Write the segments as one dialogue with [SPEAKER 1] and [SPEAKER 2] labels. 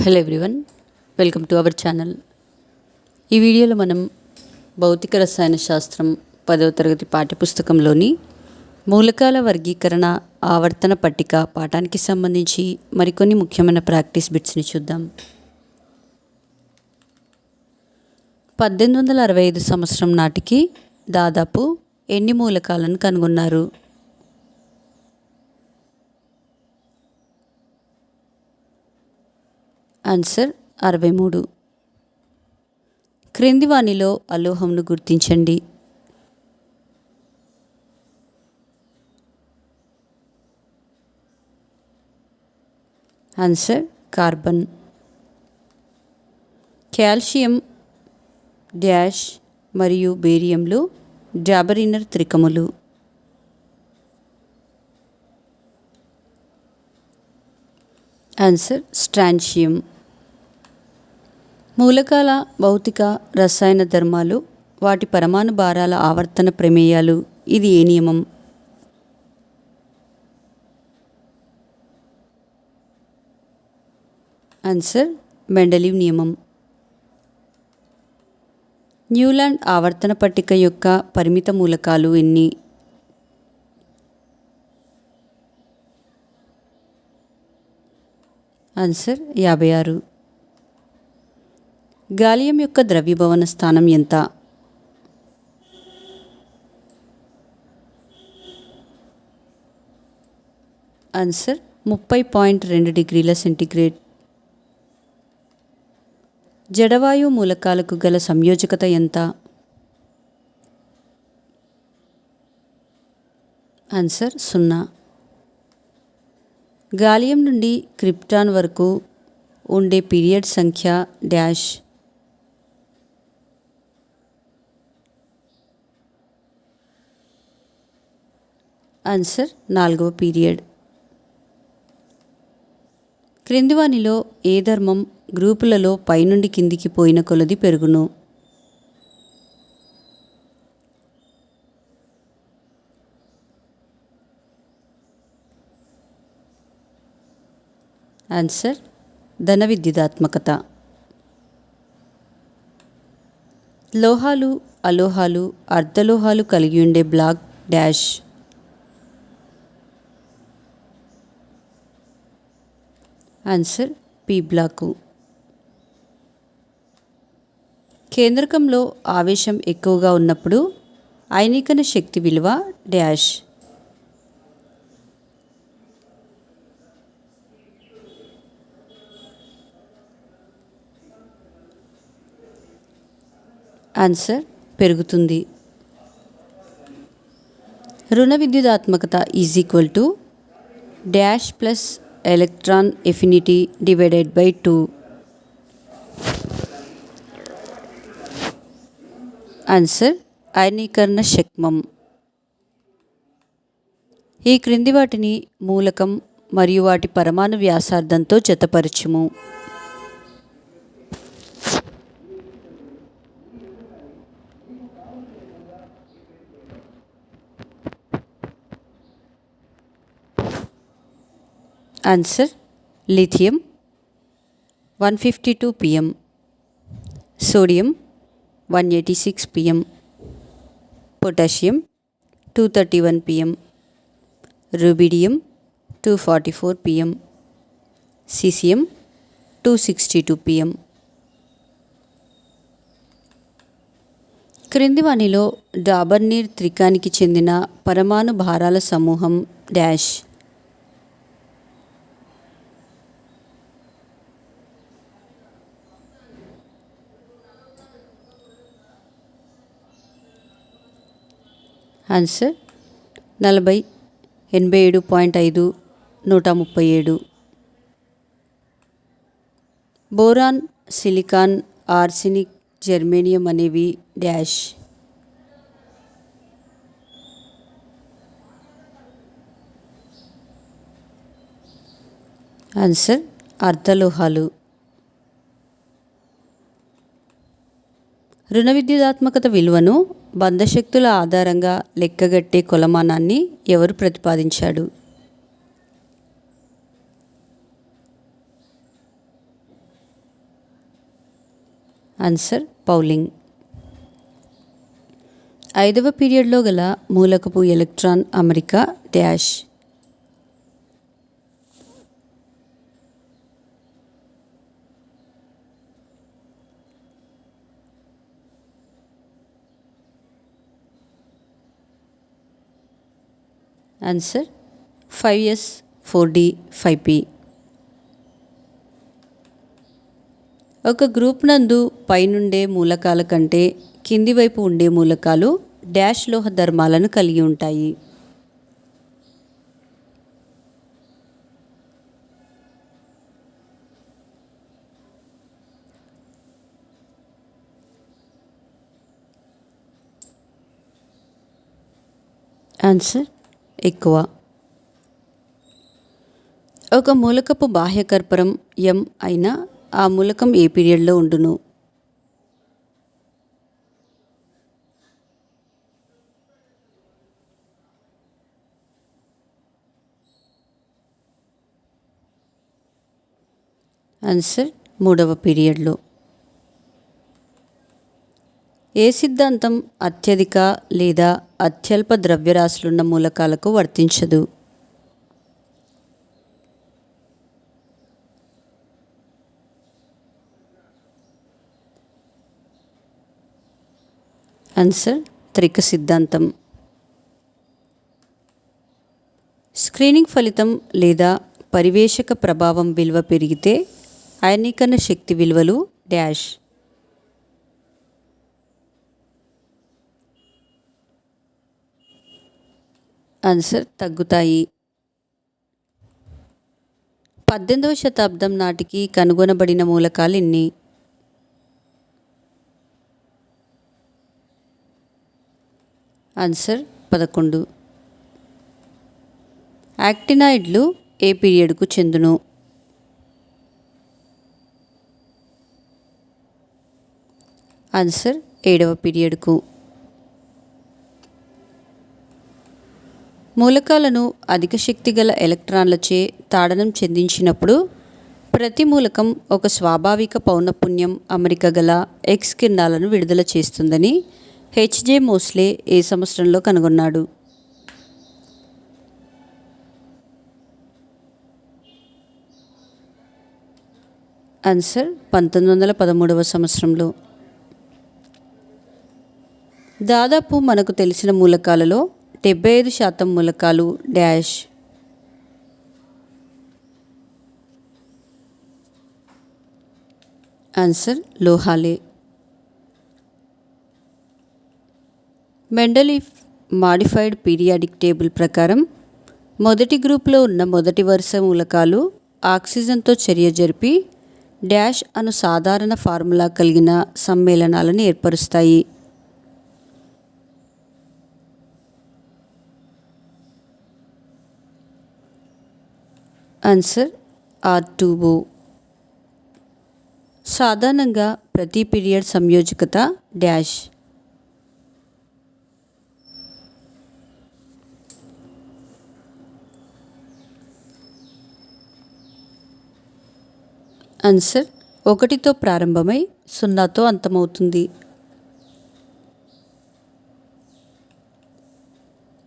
[SPEAKER 1] Hello everyone, welcome to our channel. ఈ వీడియోలో మనం భౌతిక రసాయన శాస్త్రం 10వ తరగతి పాఠ్యపుస్తకంలోని మూలకాల వర్గీకరణ ఆవర్తన పట్టిక పాఠానికి సంబంధించి మరికొన్ని ముఖ్యమైన ప్రాక్టీస్ బిట్స్ని చూద్దాం. 1865 సంవత్సరం నాటికి దాదాపు ఎన్ని మూలకాలను కనుగొన్నారు? ఆన్సర్ 63. క్రింది వానిలో అలోహంను గుర్తించండి. Answer carbon. కాల్షియం డాష్ మరియు బేరియంలు డాబరినర్ త్రికములు. Answer strontium. మూలకాల భౌతిక రసాయన ధర్మాలు, వాటి పరమాణు భారాల ఆవర్తన ప్రమేయాలు. ఇది ఏ నియమం? ఆన్సర్ మెండలీవ్ నియమం. న్యూలాండ్ ఆవర్తన పట్టిక యొక్క పరిమిత మూలకాలు ఎన్ని? ఆన్సర్ 56. గాలియం యొక్క ద్రవ్యభవన స్థానం ఎంత? ఆన్సర్ 30.2 డిగ్రీల సెంటీగ్రేడ్. జడవాయు మూలకాలకు గల సంయోజకత ఎంత? ఆన్సర్ 0. గాలియం నుండి క్రిప్టాన్ వరకు ఉండే పీరియడ్ సంఖ్య డాష్. ఆన్సర్ 4వ పీరియడ్. క్రింది వానిలో ఏ ధర్మం గ్రూపులలో పైనుండి కిందికి పోయిన కొలది పెరుగును? ఆన్సర్ ధన విద్యుదాత్మకత. లోహాలు, అలోహాలు, అర్ధలోహాలు కలిగి ఉండే block dash. Answer p block. కేంద్రకంలో ఆవేశం ఎక్కువగా ఉన్నప్పుడు అయనీకరణ శక్తి విలువ డాష్. ఆన్సర్ పెరుగుతుంది. రుణ విద్యుదాత్మకత is equal to dash plus electron affinity divided by 2. Answer అయనీకరణ శక్మం. ఈ క్రింది వాటిని మూలకం మరియు వాటి పరమాణు వ్యాసార్థంతో జతపరచుము. Answer lithium 152 pm, sodium 186 pm, potassium 231 pm, rubidium 244 pm, caesium 262 pm. క్రింది వానిలో డాబర్నీర్ త్రికానికి చెందిన పరమాణు భారాల సమూహం dash. Answer 40, 87.5, 137. Boron, silicon, arsenic, germanium అనేవి డాష్. ఆన్సర్ అర్ధలోహాలు. రుణ విద్యుదాత్మకత విలువను బంధశక్తుల ఆధారంగా లెక్కగట్టే కొలమానాన్ని ఎవరు ప్రతిపాదించాడు? ఆన్సర్ పౌలింగ్. 5వ పీరియడ్లో గల మూలకపు ఎలక్ట్రాన్ అమరిక dash. Answer 5s 4d 5p. ఒక గ్రూప్ నందు పైనుండే మూలకాల కంటే కింది వైపు ఉండే మూలకాలు డాష్ లోహ ధర్మాలను కలిగి ఉంటాయి. ఆన్సర్ ఎక్కువ. ఒక మూలకపు బాహ్యకర్పరం M అయినా ఆ మూలకం ఏ పీరియడ్లో ఉండును? ఆన్సర్ 3వ పీరియడ్లో. ఏ సిద్ధాంతం అత్యధిక లేదా అత్యల్ప ద్రవ్యరాశులున్న మూలకాలకు వర్తించదు? ఆన్సర్ త్రిక సిద్ధాంతం. స్క్రీనింగ్ ఫలితం లేదా పరివేషక ప్రభావం విలువ పెరిగితే అయనీకరణ శక్తి విలువలు డాష్. ఆన్సర్ తగ్గుతాయి. 18వ శతాబ్దం నాటికి కనుగొనబడిన మూలకాలు ఎన్ని? ఆన్సర్ 11. యాక్టినాయిడ్లు ఏ పీరియడ్కు చెందును? ఆన్సర్ 7వ పీరియడ్కు. మూలకాలను అధిక శక్తి గల ఎలక్ట్రాన్లచే తాడనం చెందించినప్పుడు ప్రతి మూలకం ఒక స్వాభావిక పౌనఃపున్యం అమరిక గల X కిరణాలను విడుదల చేస్తుందని H.J. మోస్లే ఏ సంవత్సరంలో కనుగొన్నాడు? ఆన్సర్ 1913వ సంవత్సరంలో. దాదాపు మనకు తెలిసిన మూలకాలలో 75% మూలకాలు డాష్. ఆన్సర్ లోహాలే. మెండలీఫ్ మాడిఫైడ్ పీరియాడిక్ టేబుల్ ప్రకారం మొదటి గ్రూప్లో ఉన్న మొదటి వరుస మూలకాలు ఆక్సిజన్తో చర్య జరిపి డాష్ అను సాధారణ ఫార్ములా కలిగిన సమ్మేళనాలను ఏర్పరుస్తాయి. Answer R2O. సాధారణంగా ప్రతి పీరియడ్ సంయోజకత డాష్. ఆన్సర్ 1తో ప్రారంభమై 0తో అంతమవుతుంది.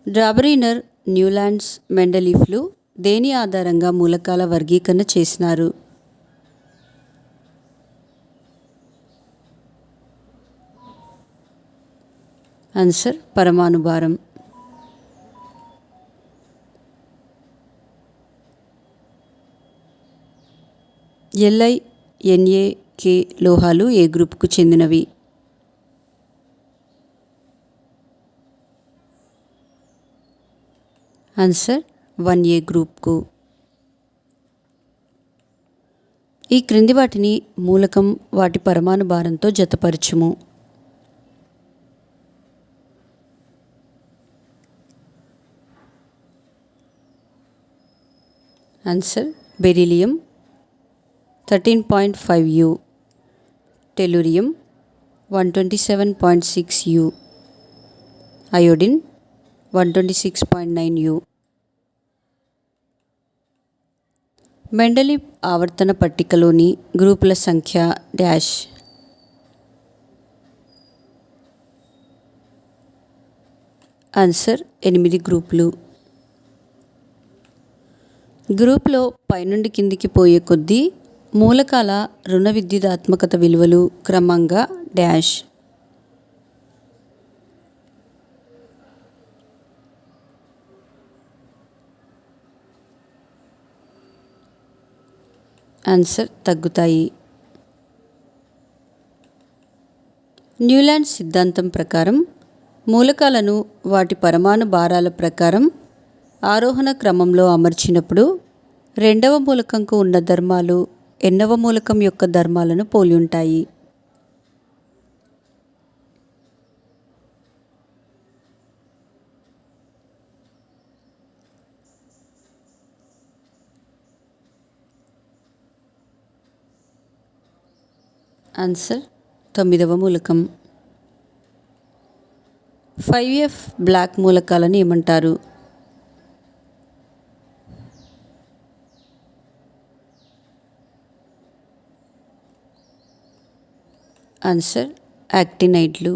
[SPEAKER 1] డ్రాబరీనర్, న్యూలాండ్స్, మెండలీఫ్లు దేని ఆధారంగా మూలకాల వర్గీకరణ చేసినారు? ఆన్సర్ పరమాణు భారం. Li, Na, K లోహాలు ఏ గ్రూపుకు చెందినవి? ఆన్సర్ 1A గ్రూప్కు. ఈ క్రింది వాటిని మూలకం వాటి పరమాణు భారంతో జతపరచుము. Answer beryllium 13.5U, tellurium 127.6U, iodine 126.9U. Mendeleev ఆవర్తన పట్టికలోని గ్రూపుల సంఖ్య డాష్. ఆన్సర్ 8 గ్రూపులు. గ్రూప్లో పైనుండి కిందికి పోయే కొద్దీ మూలకాల రుణ విద్యుదాత్మకత విలువలు క్రమంగా డాష్. ఆన్సర్ తగ్గుతాయి. న్యూలాండ్ సిద్ధాంతం ప్రకారం మూలకాలను వాటి పరమాణు భారాల ప్రకారం ఆరోహణ క్రమంలో అమర్చినప్పుడు రెండవ మూలకంకు ఉన్న ధర్మాలు ఎన్నవ మూలకం యొక్క ధర్మాలను పోలి ఉంటాయి. ఆన్సర్ 9వ మూలకం. 5F బ్లాక్ మూలకాలను ఏమంటారు? ఆన్సర్ యాక్టినైడ్లు.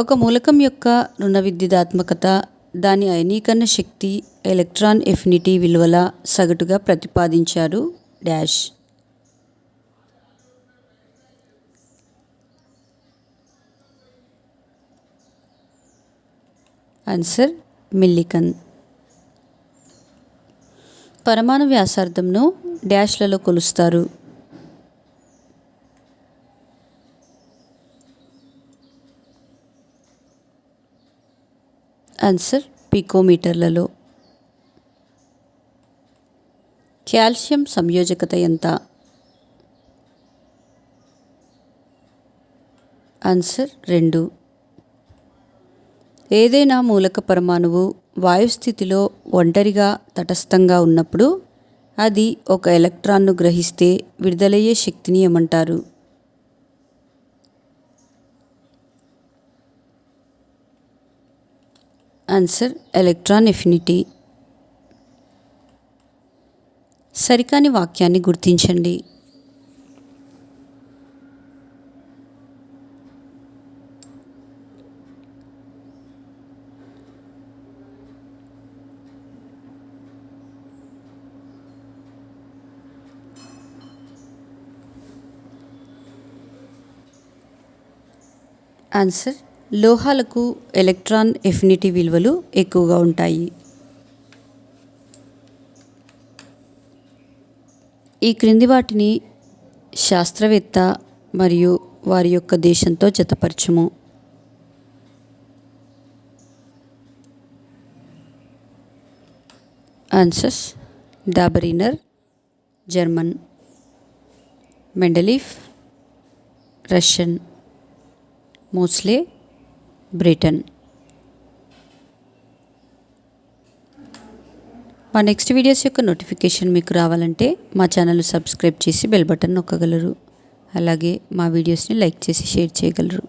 [SPEAKER 1] ఒక మూలకం యొక్క రుణ విద్యుదాత్మకత దాని అయనీకరణ శక్తి ఎలక్ట్రాన్ ఎఫినిటీ విలువల సగటుగా ప్రతిపాదించారు డాష్. ఆన్సర్ మిల్లికన్. పరమాణు వ్యాసార్థంను డాష్లలో కొలుస్తారు. ఆన్సర్ పికోమీటర్లలో. కాల్షియం సంయోజకత ఎంత? ఆన్సర్ 2. ఏదైనా మూలక పరమాణువు వాయుస్థితిలో ఒంటరిగా తటస్థంగా ఉన్నప్పుడు అది ఒక ఎలక్ట్రాన్ను గ్రహిస్తే విడుదలయ్యే శక్తిని ఏమంటారు? Answer electron affinity. సరికాని వాక్యాన్ని గుర్తించండి. ఆన్సర్ లోహాలకు ఎలక్ట్రాన్ ఎఫినిటీ విలువలు ఎక్కువగా ఉంటాయి. ఈ క్రింది వాటిని శాస్త్రవేత్త మరియు వారి యొక్క దేశంతో జతపరచుము. Answers Dobereiner German, Mendeleev Russian, Moseley Britain. మా నెక్స్ట్ వీడియోస్ యొక్క నోటిఫికేషన్ మీకు రావాలంటే మా ఛానల్ సబ్స్క్రైబ్ చేసి బెల్ బటన్ నొక్కగలరు. అలాగే మా వీడియోస్ని లైక్ చేసి షేర్ చేయగలరు.